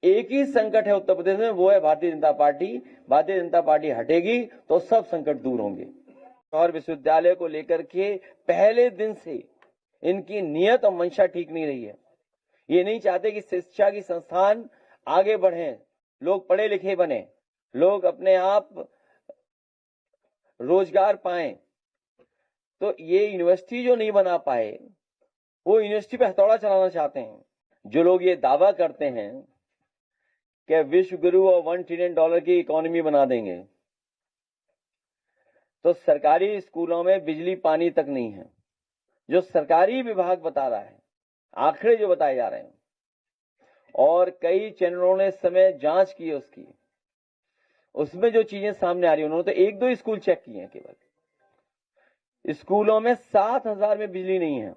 एक ही संकट है उत्तर प्रदेश में, वो है भारतीय जनता पार्टी। भारतीय जनता पार्टी हटेगी तो सब संकट दूर होंगे। और विश्वविद्यालय को लेकर के पहले दिन से इनकी नियत और मंशा ठीक नहीं रही है। ये नहीं चाहते कि शिक्षा की संस्थान आगे बढ़े, लोग पढ़े लिखे बने, लोग अपने आप रोजगार पाएं। तो ये यूनिवर्सिटी जो नहीं बना पाए, वो यूनिवर्सिटी पे हथौड़ा चलाना चाहते हैं। जो लोग ये दावा करते हैं कि विश्व गुरु और $1 ट्रिलियन की इकोनॉमी बना देंगे, तो सरकारी स्कूलों में बिजली पानी तक नहीं है। जो सरकारी विभाग बता रहा है, आंकड़े जो बताए जा रहे हैं, और कई चैनलों ने इस समय जांच की है उसकी, उसमें जो चीजें सामने आ रही है, उन्होंने तो 1-2 स्कूल चेक किए हैं केवल। स्कूलों में 7,000 में बिजली नहीं है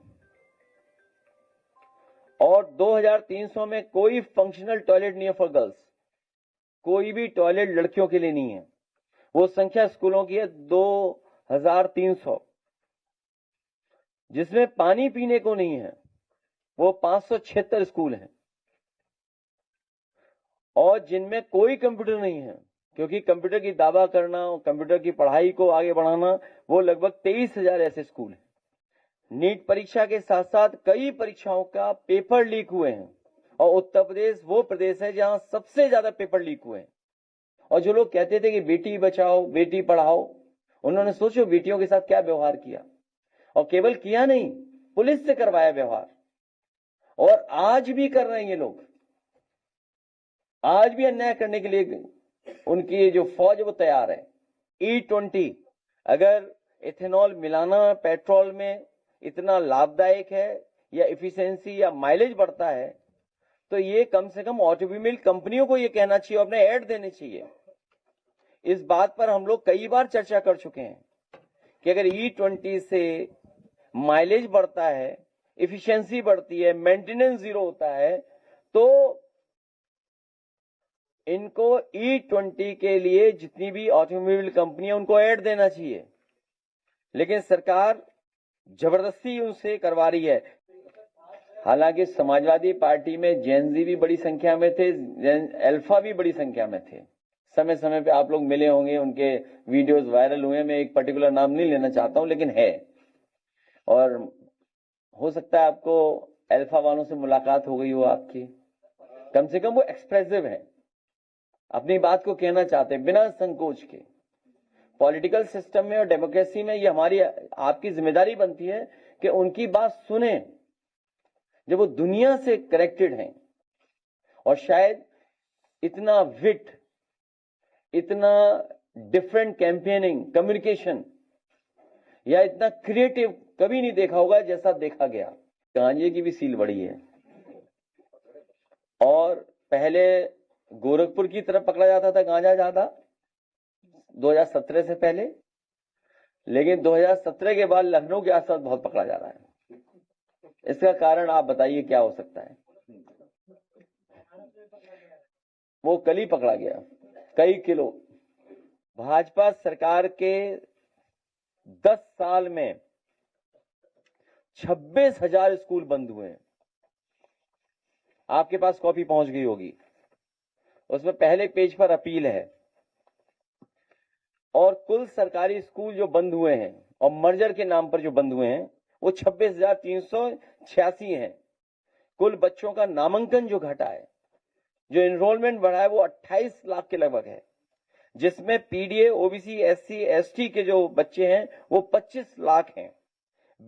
और 2,300 में कोई फंक्शनल टॉयलेट नहीं है फॉर गर्ल्स। कोई भी टॉयलेट लड़कियों के लिए नहीं है। वो संख्या स्कूलों की है 2,300। जिसमें पानी पीने को नहीं है वो 576 स्कूल हैं, और जिनमें कोई कंप्यूटर नहीं है, क्योंकि कंप्यूटर की दावा करना और कंप्यूटर की पढ़ाई को आगे बढ़ाना, वो लगभग 23,000 ऐसे स्कूल हैं। नीट परीक्षा के साथ साथ कई परीक्षाओं का पेपर लीक हुए हैं, और उत्तर प्रदेश वो प्रदेश है जहां सबसे ज्यादा पेपर लीक हुए हैं। और जो लोग कहते थे कि बेटी बचाओ बेटी पढ़ाओ, उन्होंने सोचो बेटियों के साथ क्या व्यवहार किया, और केवल किया नहीं, पुलिस से करवाया व्यवहार। और आज भी कर रहे हैं ये लोग, आज भी अन्याय करने के लिए उनकी जो फौज है वो तैयार है। E20 अगर इथेनॉल मिलाना पेट्रोल में इतना लाभदायक है, या इफिशिएंसी या माइलेज बढ़ता है, तो ये कम से कम ऑटोमोबाइल कंपनियों को ये कहना चाहिए, अपने ऐड देने चाहिए। इस बात पर हम लोग कई बार चर्चा कर चुके हैं कि अगर E20 से माइलेज बढ़ता है, इफिशिएंसी बढ़ती है, मेंटेनेंस जीरो होता है, तो इनको E20 के लिए जितनी भी ऑटोमोबाइल कंपनी है उनको ऐड देना चाहिए, लेकिन सरकार जबरदस्ती उनसे करवा रही है। हालांकि समाजवादी पार्टी में जेनजी भी बड़ी संख्या में थे, अल्फा भी बड़ी संख्या में थे। समय समय पे आप लोग मिले होंगे, उनके वीडियोस वायरल हुए। मैं एक पर्टिकुलर नाम नहीं लेना चाहता हूं, लेकिन है, और हो सकता है आपको अल्फा वालों से मुलाकात हो गई हो आपकी। कम से कम वो एक्सप्रेसिव है, अपनी बात को कहना चाहते हैं बिना संकोच के। पॉलिटिकल सिस्टम में और डेमोक्रेसी में ये हमारी आपकी जिम्मेदारी बनती है कि उनकी बात सुने जब वो दुनिया से कनेक्टेड हैं। और शायद इतना विट, इतना डिफरेंट कैंपेनिंग कम्युनिकेशन या इतना क्रिएटिव कभी नहीं देखा होगा जैसा देखा गया। गांजे की भी सील बड़ी है, और पहले गोरखपुर की तरफ पकड़ा जाता था गांजा ज्यादा 2017 से पहले, लेकिन 2017 के बाद लखनऊ के आसपास बहुत पकड़ा जा रहा है। इसका कारण आप बताइए क्या हो सकता है? वो कल ही पकड़ा गया, कई किलो। भाजपा सरकार के 10 साल में 26,000 स्कूल बंद हुए हैं। आपके पास कॉपी पहुंच गई होगी, उसमें पहले पेज पर अपील है। और कुल सरकारी स्कूल जो बंद हुए हैं और मर्जर के नाम पर जो बंद हुए हैं वो 26,386 हैं। कुल बच्चों का नामांकन जो घटा है, जो एनरोलमेंट बढ़ा है, वो 28 लाख के लगभग है, जिसमें पीडीए, ओबीसी, एससी, एसटी के जो बच्चे हैं वो 25 लाख हैं।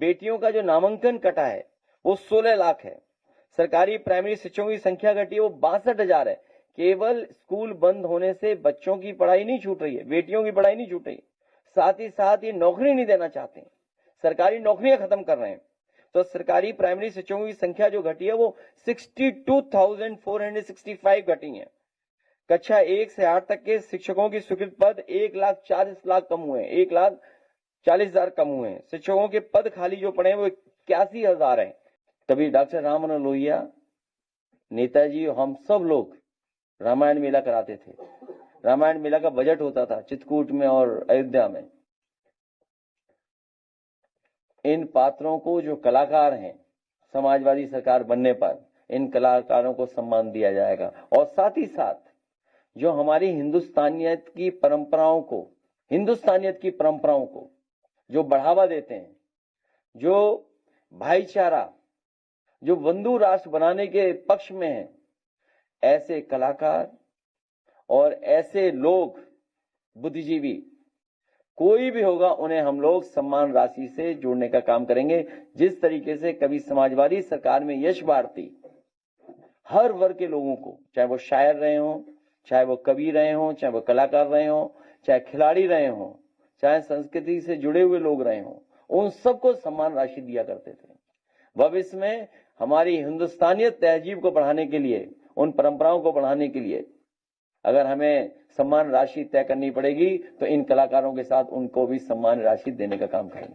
बेटियों का जो नामांकन कटा है वो 16 लाख है। सरकारी प्राइमरी शिक्षकों की संख्या घटी है, वो 62,000 है। केवल स्कूल बंद होने से बच्चों की पढ़ाई नहीं छूट रही है, बेटियों की पढ़ाई नहीं छूट रही, साथ ही साथ ये नौकरी नहीं देना चाहते, सरकारी नौकरियां खत्म कर रहे हैं। तो सरकारी प्राइमरी शिक्षकों की संख्या जो घटी है वो 62,465 घटी है। कक्षा 1 से 8 तक के शिक्षकों की स्वीकृत पद 1,40,00,000 कम हुए हैं, 1,40,000 कम हुए हैं। शिक्षकों के पद खाली जो पड़े हैं वो 81,000 हैं। तभी डॉक्टर राम मनोहर लोहिया, नेताजी, हम सब लोग रामायण मेला कराते थे। रामायण मेला का बजट होता था चित्रकूट में और अयोध्या में। इन पात्रों को जो कलाकार हैं समाजवादी सरकार बनने पर, इन कलाकारों को सम्मान दिया जाएगा। और साथ ही साथ जो हमारी हिंदुस्तानियत की परंपराओं को जो बढ़ावा देते हैं, जो भाईचारा, जो बंधु राष्ट्र बनाने के पक्ष में है, ऐसे कलाकार और ऐसे लोग, बुद्धिजीवी कोई भी होगा, उन्हें हम लोग सम्मान राशि से जोड़ने का काम करेंगे। जिस तरीके से कभी समाजवादी सरकार में यश भारती हर वर्ग के लोगों को, चाहे वो शायर रहे हों, चाहे वो कवि रहे हों, चाहे वो कलाकार रहे हों, चाहे खिलाड़ी रहे हों, चाहे संस्कृति से जुड़े हुए लोग रहे हों, उन सबको सम्मान राशि दिया करते थे। भविष्य में हमारी हिंदुस्तानियत तहजीब को बढ़ाने के लिए, उन परंपराओं को बढ़ाने के लिए अगर हमें सम्मान राशि तय करनी पड़ेगी तो इन कलाकारों के साथ उनको भी सम्मान राशि देने का काम करेंगे।